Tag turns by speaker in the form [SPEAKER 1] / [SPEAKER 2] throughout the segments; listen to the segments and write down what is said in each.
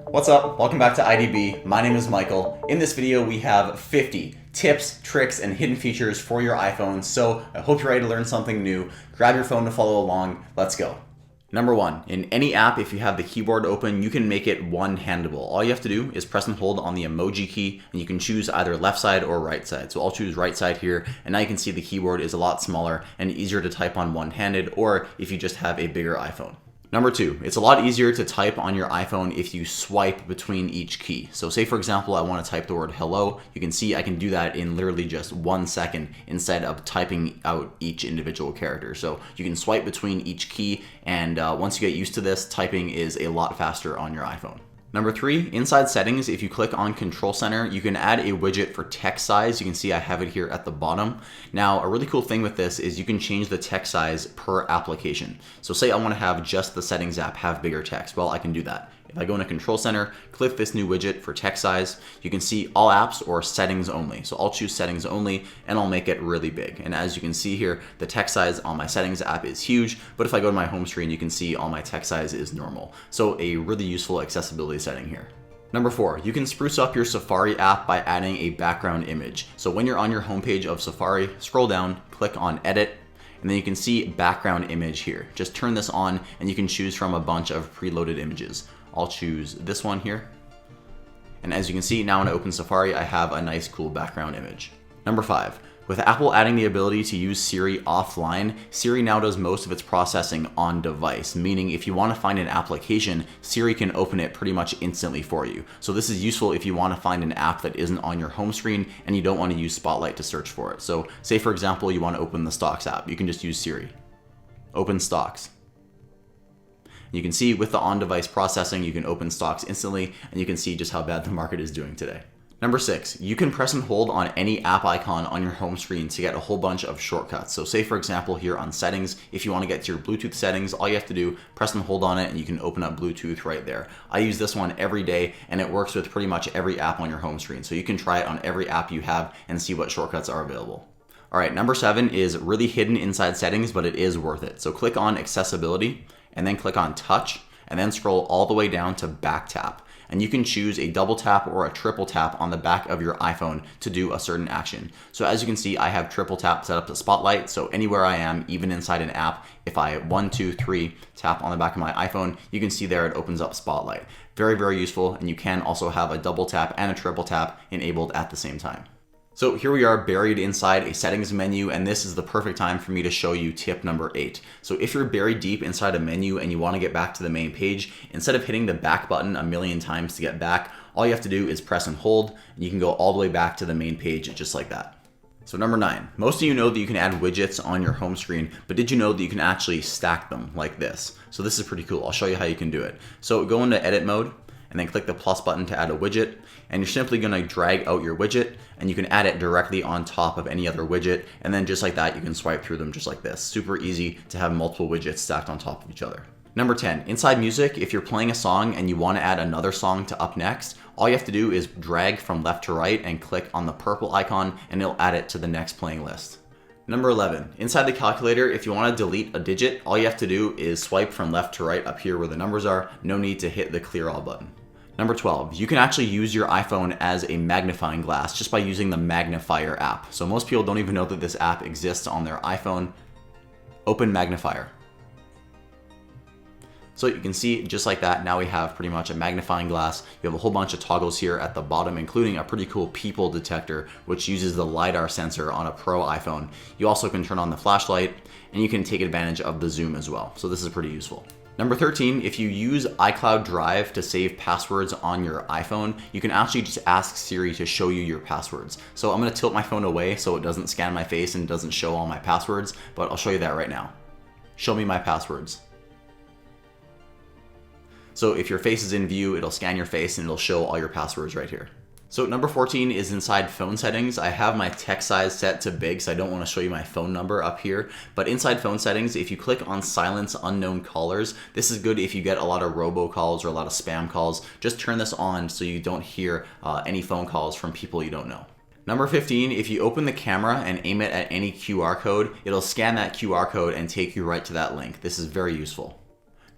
[SPEAKER 1] What's up? Welcome back to IDB. My name is Michael. In this video, we have 50 tips, tricks, and hidden features for your iPhone. So I hope you're ready to learn something new. Grab your phone to follow along. Let's go. Number one, in any app, if you have the keyboard open, you can make it one-handable. All you have to do is press and hold on the emoji key, and you can choose either left side or right side. So I'll choose right side here, and now you can see the keyboard is a lot smaller and easier to type on one-handed, or if you just have a bigger iPhone. Number two, it's a lot easier to type on your iPhone if you swipe between each key. So say for example, I want to type the word hello. You can see I can do that in literally just 1 second instead of typing out each individual character. So you can swipe between each key, and once you get used to this, typing is a lot faster on your iPhone. Number three, inside settings, if you click on Control Center, you can add a widget for text size. You can see I have it here at the bottom. Now, a really cool thing with this is you can change the text size per application. So say I want to have just the settings app have bigger text. Well, I can do that. If I go into Control Center, click this new widget for text size, you can see all apps or settings only. So I'll choose settings only and I'll make it really big. And as you can see here, the text size on my settings app is huge, but if I go to my home screen, you can see all my text size is normal. So a really useful accessibility setting here. Number four, you can spruce up your Safari app by adding a background image. So when you're on your homepage of Safari, scroll down, click on Edit, and then you can see background image here. Just turn this on and you can choose from a bunch of preloaded images. I'll choose this one here. And as you can see, now when I open Safari, I have a nice cool background image. Number five, with Apple adding the ability to use Siri Offline, Siri now does most of its processing on device, meaning if you want to find an application, Siri can open it pretty much instantly for you. So this is useful if you want to find an app that isn't on your home screen and you don't want to use Spotlight to search for it. So say for example, you want to open the Stocks app, you can just use Siri. Open Stocks. You can see with the on-device processing, you can open stocks instantly, and you can see just how bad the market is doing today. Number six, you can press and hold on any app icon on your home screen to get a whole bunch of shortcuts. So say for example here on settings, if you want to get to your Bluetooth settings, all you have to do, press and hold on it and you can open up Bluetooth right there. I use this one every day and it works with pretty much every app on your home screen. So you can try it on every app you have and see what shortcuts are available. All right, number seven is really hidden inside settings, but it is worth it. So click on accessibility, and then click on touch, and then scroll all the way down to back tap. And you can choose a double tap or a triple tap on the back of your iPhone to do a certain action. So as you can see, I have triple tap set up to Spotlight. So anywhere I am, even inside an app, if I 1, 2, 3 tap on the back of my iPhone, you can see there it opens up Spotlight. Very, very useful. And you can also have a double tap and a triple tap enabled at the same time. So here we are buried inside a settings menu, and this is the perfect time for me to show you tip number 8. So if you're buried deep inside a menu and you want to get back to the main page, instead of hitting the back button a million times to get back, all you have to do is press and hold, and you can go all the way back to the main page just like that. So number 9, most of you know that you can add widgets on your home screen, but did you know that you can actually stack them like this? So this is pretty cool. I'll show you how you can do it. So go into edit mode, and then click the plus button to add a widget, and you're simply going to drag out your widget and you can add it directly on top of any other widget, and then just like that you can swipe through them just like this. Super easy to have multiple widgets stacked on top of each other. Number 10, inside music, if you're playing a song and you want to add another song to up next, all you have to do is drag from left to right and click on the purple icon and it'll add it to the next playing list. Number 11, inside the calculator, if you want to delete a digit, all you have to do is swipe from left to right up here where the numbers are. No need to hit the clear all button. Number 12, you can actually use your iPhone as a magnifying glass just by using the Magnifier app. So most people don't even know that this app exists on their iPhone. Open Magnifier. So you can see just like that, now we have pretty much a magnifying glass. You have a whole bunch of toggles here at the bottom, including a pretty cool people detector, which uses the LiDAR sensor on a Pro iPhone. You also can turn on the flashlight and you can take advantage of the zoom as well. So this is pretty useful. Number 13, if you use iCloud Drive to save passwords on your iPhone, you can actually just ask Siri to show you your passwords. So I'm going to tilt my phone away so it doesn't scan my face and doesn't show all my passwords, but I'll show you that right now. Show me my passwords. So if your face is in view, it'll scan your face and it'll show all your passwords right here. So number 14 is inside phone settings. I have my text size set to big, so I don't want to show you my phone number up here. But inside phone settings, if you click on silence unknown callers, this is good if you get a lot of robocalls or a lot of spam calls. Just turn this on so you don't hear any phone calls from people you don't know. Number 15, if you open the camera and aim it at any QR code, it'll scan that QR code and take you right to that link. This is very useful.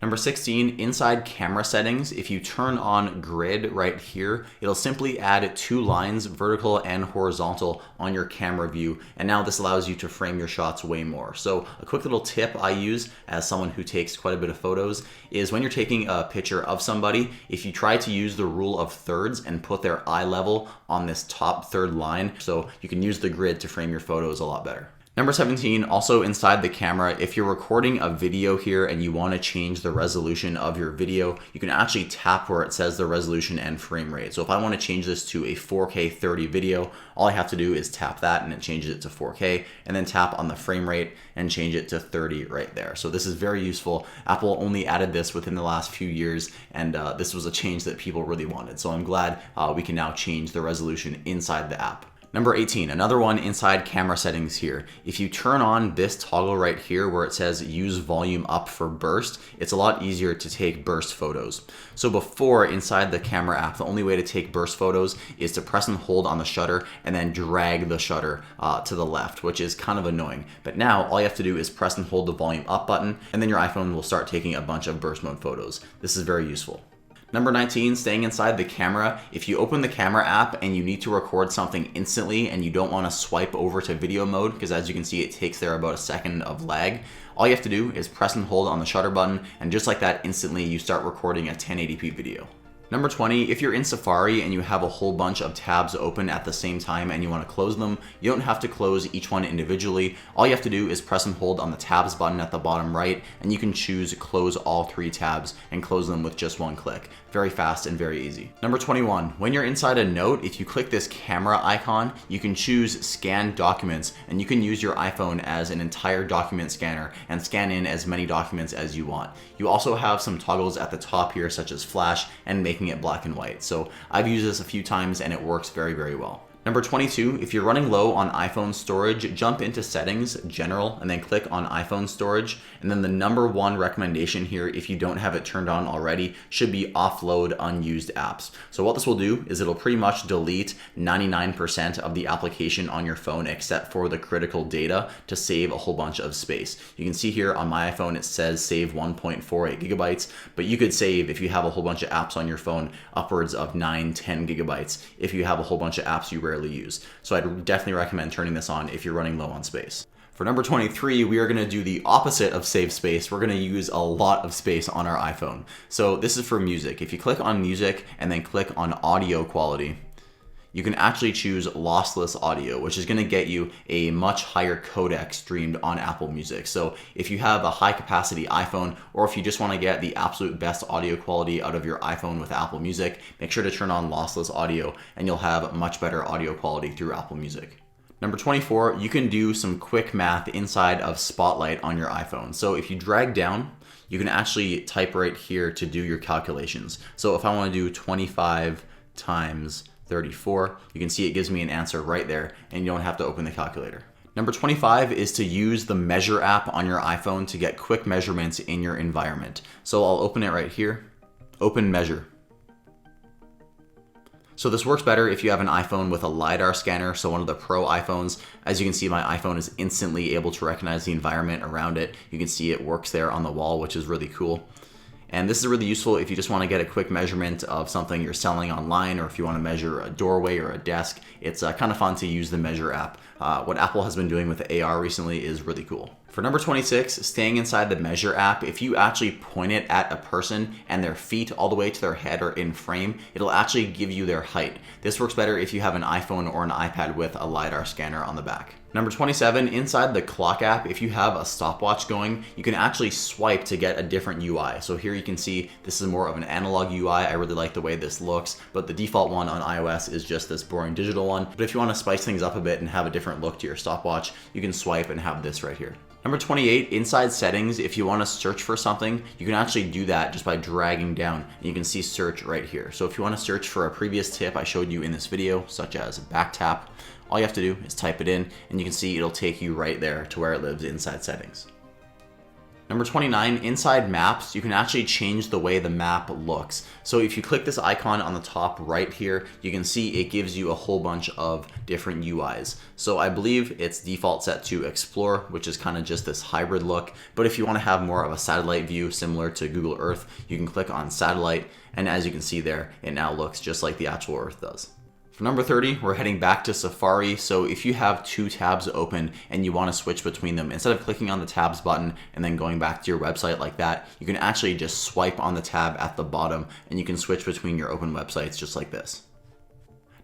[SPEAKER 1] Number 16, inside camera settings, if you turn on grid right here, it'll simply add 2 lines, vertical and horizontal, on your camera view. And now this allows you to frame your shots way more. So a quick little tip I use as someone who takes quite a bit of photos is when you're taking a picture of somebody, if you try to use the rule of thirds and put their eye level on this top third line, so you can use the grid to frame your photos a lot better. Number 17, also inside the camera, if you're recording a video here and you want to change the resolution of your video, you can actually tap where it says the resolution and frame rate. So if I want to change this to a 4K 30 video, all I have to do is tap that and it changes it to 4K, and then tap on the frame rate and change it to 30 right there. So this is very useful. Apple only added this within the last few years, and this was a change that people really wanted. So I'm glad we can now change the resolution inside the app. Number 18, another one inside camera settings here. If you turn on this toggle right here where it says use volume up for burst, it's a lot easier to take burst photos. So before, inside the camera app, the only way to take burst photos is to press and hold on the shutter and then drag the shutter to the left, which is kind of annoying. But now all you have to do is press and hold the volume up button, and then your iPhone will start taking a bunch of burst mode photos. This is very useful. Number 19, staying inside the camera. If you open the camera app and you need to record something instantly and you don't want to swipe over to video mode, because as you can see, it takes there about a second of lag, all you have to do is press and hold on the shutter button, and just like that, instantly you start recording a 1080p video. Number 20, if you're in Safari and you have a whole bunch of tabs open at the same time and you want to close them, you don't have to close each one individually. All you have to do is press and hold on the tabs button at the bottom right, and you can choose close all 3 tabs and close them with just 1 click. Very fast and very easy. Number 21, when you're inside a note, if you click this camera icon, you can choose scan documents, and you can use your iPhone as an entire document scanner and scan in as many documents as you want. You also have some toggles at the top here, such as flash and making it black and white. So I've used this a few times and it works very, very well. Number 22, if you're running low on iPhone storage, jump into settings, general, and then click on iPhone storage. And then the number 1 recommendation here, if you don't have it turned on already, should be offload unused apps. So what this will do is it'll pretty much delete 99% of the application on your phone except for the critical data to save a whole bunch of space. You can see here on my iPhone, it says save 1.48 gigabytes, but you could save, if you have a whole bunch of apps on your phone, upwards of 9-10 gigabytes if you have a whole bunch of apps you rarely use. So I'd definitely recommend turning this on if you're running low on space. For number 23, we are going to do the opposite of save space. We're going to use a lot of space on our iPhone. So this is for music. If you click on music and then click on audio quality, you can actually choose lossless audio, which is going to get you a much higher codec streamed on Apple Music. So if you have a high capacity iPhone, or if you just want to get the absolute best audio quality out of your iPhone with Apple Music, make sure to turn on lossless audio and you'll have much better audio quality through Apple Music. Number 24, you can do some quick math inside of Spotlight on your iPhone. So if you drag down, you can actually type right here to do your calculations. So if I want to do 25 times 34, you can see it gives me an answer right there, and you don't have to open the calculator. Number 25 is to use the Measure app on your iPhone to get quick measurements in your environment. So I'll open it right here, open Measure. So this works better if you have an iPhone with a LiDAR scanner, so one of the Pro iPhones. As you can see, my iPhone is instantly able to recognize the environment around it. You can see it works there on the wall, which is really cool. And this is really useful if you just want to get a quick measurement of something you're selling online, or if you want to measure a doorway or a desk. It's kind of fun to use the Measure app. What Apple has been doing with the AR recently is really cool. For number 26, staying inside the Measure app, if you actually point it at a person and their feet all the way to their head are in frame, it'll actually give you their height. This works better if you have an iPhone or an iPad with a LiDAR scanner on the back. Number 27, inside the Clock app, if you have a stopwatch going, you can actually swipe to get a different UI. So here you can see this is more of an analog UI. I really like the way this looks, but the default one on iOS is just this boring digital one. But if you want to spice things up a bit and have a different look to your stopwatch, you can swipe and have this right here. Number 28, inside settings, if you want to search for something, you can actually do that just by dragging down, and you can see search right here. So if you want to search for a previous tip I showed you in this video, such as back tap, all you have to do is type it in, and you can see it'll take you right there to where it lives inside settings. Number 29, inside maps, you can actually change the way the map looks. So if you click this icon on the top right here, you can see it gives you a whole bunch of different UIs. So I believe it's default set to Explore, which is kind of just this hybrid look. But if you want to have more of a satellite view similar to Google Earth, you can click on Satellite. And as you can see there, it now looks just like the actual Earth does. For number 30, we're heading back to Safari. So if you have two tabs open and you want to switch between them, instead of clicking on the tabs button and then going back to your website like that, you can actually just swipe on the tab at the bottom and you can switch between your open websites just like this.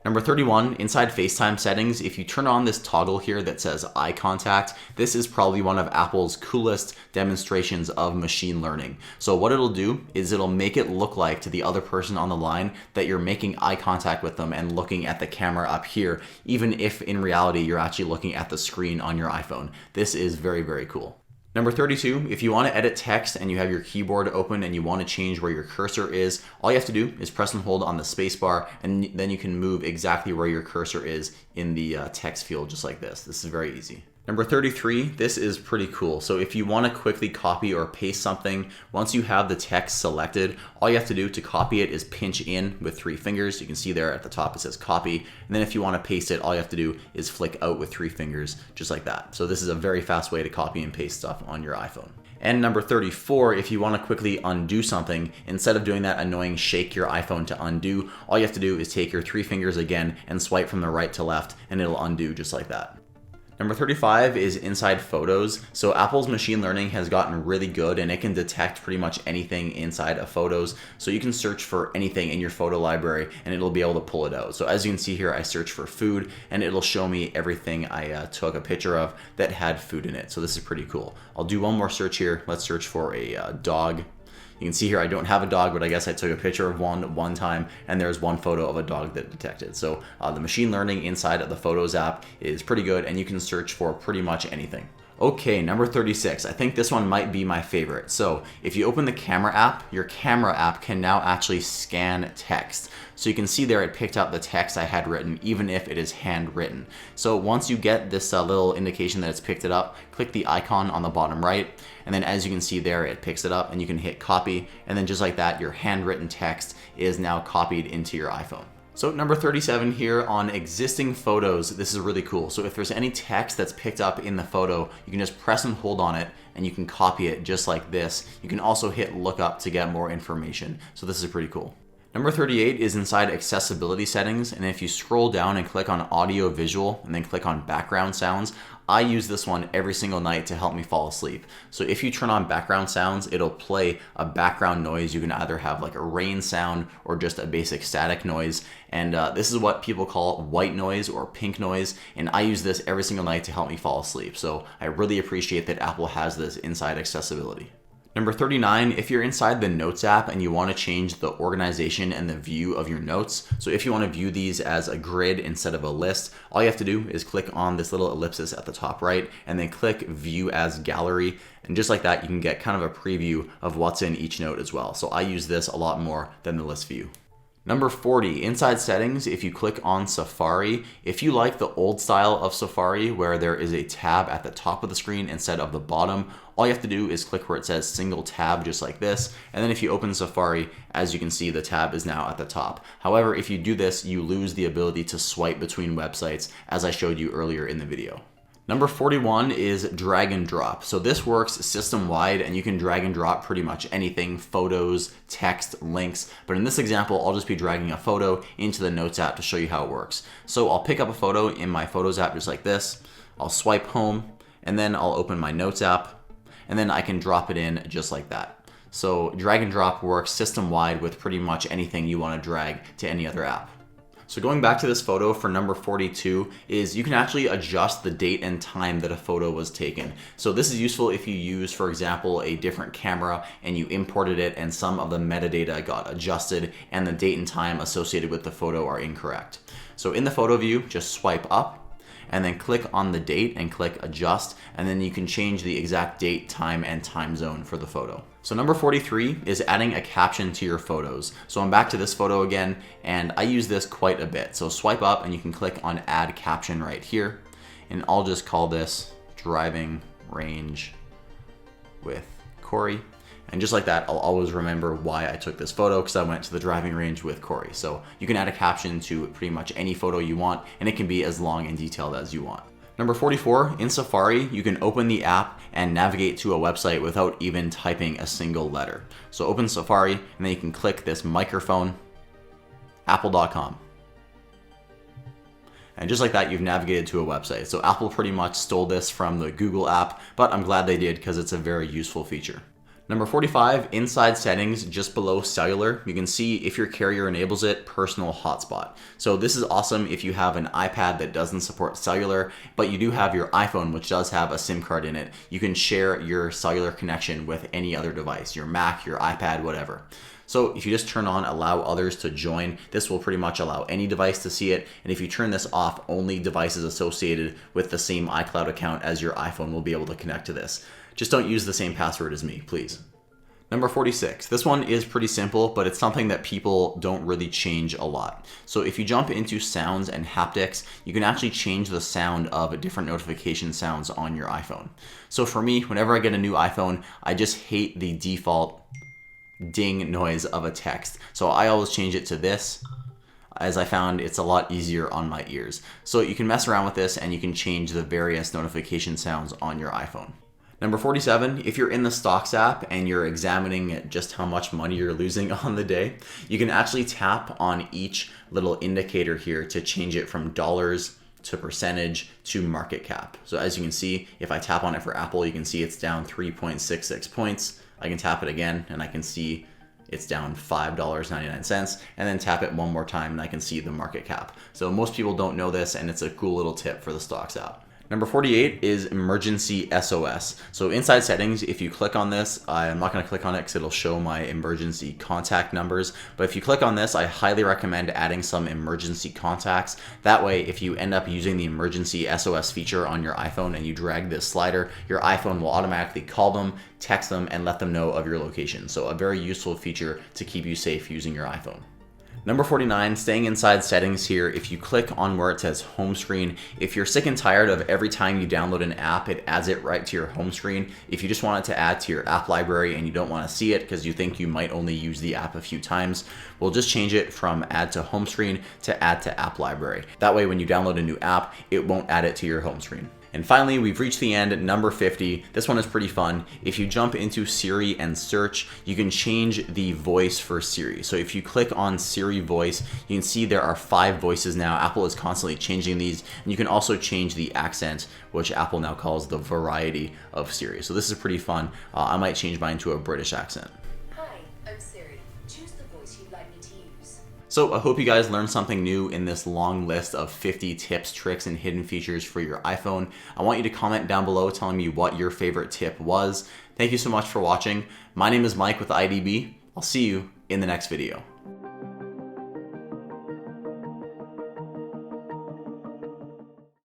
[SPEAKER 1] Number 31, inside FaceTime settings, if you turn on this toggle here that says eye contact, this is probably one of Apple's coolest demonstrations of machine learning. So what it'll do is it'll make it look like to the other person on the line that you're making eye contact with them and looking at the camera up here, even if in reality you're actually looking at the screen on your iPhone. This is very, very cool. Number 32, if you want to edit text and you have your keyboard open and you want to change where your cursor is, all you have to do is press and hold on the space bar and then you can move exactly where your cursor is in the text field just like this. This is very easy. Number 33, this is pretty cool. So if you want to quickly copy or paste something, once you have the text selected, all you have to do to copy it is pinch in with 3 fingers. You can see there at the top it says copy. And then if you want to paste it, all you have to do is flick out with 3 fingers, just like that. So this is a very fast way to copy and paste stuff on your iPhone. And number 34, if you want to quickly undo something, instead of doing that annoying shake your iPhone to undo, all you have to do is take your 3 fingers again and swipe from the right to left and it'll undo just like that. Number 35 is inside photos. So Apple's machine learning has gotten really good and it can detect pretty much anything inside of photos. So you can search for anything in your photo library and it'll be able to pull it out. So as you can see here, I search for food and it'll show me everything I took a picture of that had food in it. So this is pretty cool. I'll do one more search here. Let's search for a dog. You can see here I don't have a dog, but I guess I took a picture of one time and there's one photo of a dog that detected. So the machine learning inside of the Photos app is pretty good and you can search for pretty much anything. Okay, number 36. I think this one might be my favorite. So if you open the camera app, your camera app can now actually scan text. So you can see there it picked up the text I had written, even if it is handwritten. So once you get this little indication that it's picked it up, click the icon on the bottom right. And then as you can see there, it picks it up and you can hit copy. And then just like that, your handwritten text is now copied into your iPhone. So number 37 here on existing photos, this is really cool. So if there's any text that's picked up in the photo, you can just press and hold on it and you can copy it just like this. You can also hit lookup to get more information. So this is pretty cool. Number 38 is inside accessibility settings, and if you scroll down and click on audio visual and then click on background sounds, I use this one every single night to help me fall asleep. So if you turn on background sounds, it'll play a background noise. You can either have like a rain sound or just a basic static noise. And this is what people call white noise or pink noise. And I use this every single night to help me fall asleep. So I really appreciate that Apple has this inside accessibility. Number 39, if you're inside the Notes app and you want to change the organization and the view of your notes, so if you want to view these as a grid instead of a list, all you have to do is click on this little ellipsis at the top right and then click View as Gallery. And just like that, you can get kind of a preview of what's in each note as well. So I use this a lot more than the list view. Number 40, inside settings, if you click on Safari, if you like the old style of Safari where there is a tab at the top of the screen instead of the bottom, all you have to do is click where it says single tab just like this. And then if you open Safari, as you can see, the tab is now at the top. However, if you do this, you lose the ability to swipe between websites as I showed you earlier in the video. Number 41 is drag and drop. So this works system-wide and you can drag and drop pretty much anything, photos, text, links. But in this example, I'll just be dragging a photo into the Notes app to show you how it works. So I'll pick up a photo in my Photos app just like this. I'll swipe home and then I'll open my Notes app and then I can drop it in just like that. So drag and drop works system-wide with pretty much anything you want to drag to any other app. So going back to this photo for number 42 is you can actually adjust the date and time that a photo was taken. So this is useful if you use, for example, a different camera and you imported it and some of the metadata got adjusted and the date and time associated with the photo are incorrect. So in the photo view, just swipe up and then click on the date and click adjust, and then you can change the exact date, time, and time zone for the photo. So number 43 is adding a caption to your photos. So I'm back to this photo again, and I use this quite a bit. So swipe up and you can click on add caption right here, and I'll just call this driving range with Corey. And just like that, I'll always remember why I took this photo, because I went to the driving range with Corey. So you can add a caption to pretty much any photo you want, and it can be as long and detailed as you want. Number 44, in Safari, you can open the app and navigate to a website without even typing a single letter. So open Safari, and then you can click this microphone, apple.com. And just like that, you've navigated to a website. So Apple pretty much stole this from the Google app, but I'm glad they did because it's a very useful feature. Number 45, inside settings, just below cellular, you can see if your carrier enables it, personal hotspot. So this is awesome if you have an iPad that doesn't support cellular, but you do have your iPhone, which does have a SIM card in it. You can share your cellular connection with any other device, your Mac, your iPad, whatever. So if you just turn on allow others to join, this will pretty much allow any device to see it. And if you turn this off, only devices associated with the same iCloud account as your iPhone will be able to connect to this. Just don't use the same password as me, please. Number 46, this one is pretty simple, but it's something that people don't really change a lot. So if you jump into sounds and haptics, you can actually change the sound of different notification sounds on your iPhone. So for me, whenever I get a new iPhone, I just hate the default ding noise of a text. So I always change it to this, as I found it's a lot easier on my ears. So you can mess around with this and you can change the various notification sounds on your iPhone. Number 47, if you're in the Stocks app and you're examining just how much money you're losing on the day, you can actually tap on each little indicator here to change it from dollars to percentage to market cap. So as you can see, if I tap on it for Apple, you can see it's down 3.66 points. I can tap it again and I can see it's down $5.99, and then tap it one more time and I can see the market cap. So most people don't know this, and it's a cool little tip for the Stocks app. Number 48 is emergency SOS. So inside settings, if you click on this, I'm not going to click on it because it'll show my emergency contact numbers. But if you click on this, I highly recommend adding some emergency contacts. That way, if you end up using the emergency SOS feature on your iPhone and you drag this slider, your iPhone will automatically call them, text them, and let them know of your location. So a very useful feature to keep you safe using your iPhone. Number 49, staying inside settings here, if you click on where it says home screen, if you're sick and tired of every time you download an app, it adds it right to your home screen. If you just want it to add to your app library and you don't want to see it because you think you might only use the app a few times, we'll just change it from add to home screen to add to app library. That way when you download a new app, it won't add it to your home screen. And finally, we've reached the end at number 50. This one is pretty fun. If you jump into Siri and search, you can change the voice for Siri. So if you click on Siri voice, you can see there are 5 voices now. Apple is constantly changing these. And you can also change the accent, which Apple now calls the variety of Siri. So this is pretty fun. I might change mine to a British accent.
[SPEAKER 2] Hi, I'm Siri. Choose the voice you'd like me to use.
[SPEAKER 1] So I hope you guys learned something new in this long list of 50 tips, tricks, and hidden features for your iPhone. I want you to comment down below telling me what your favorite tip was. Thank you so much for watching. My name is Mike with IDB. I'll see you in the next video.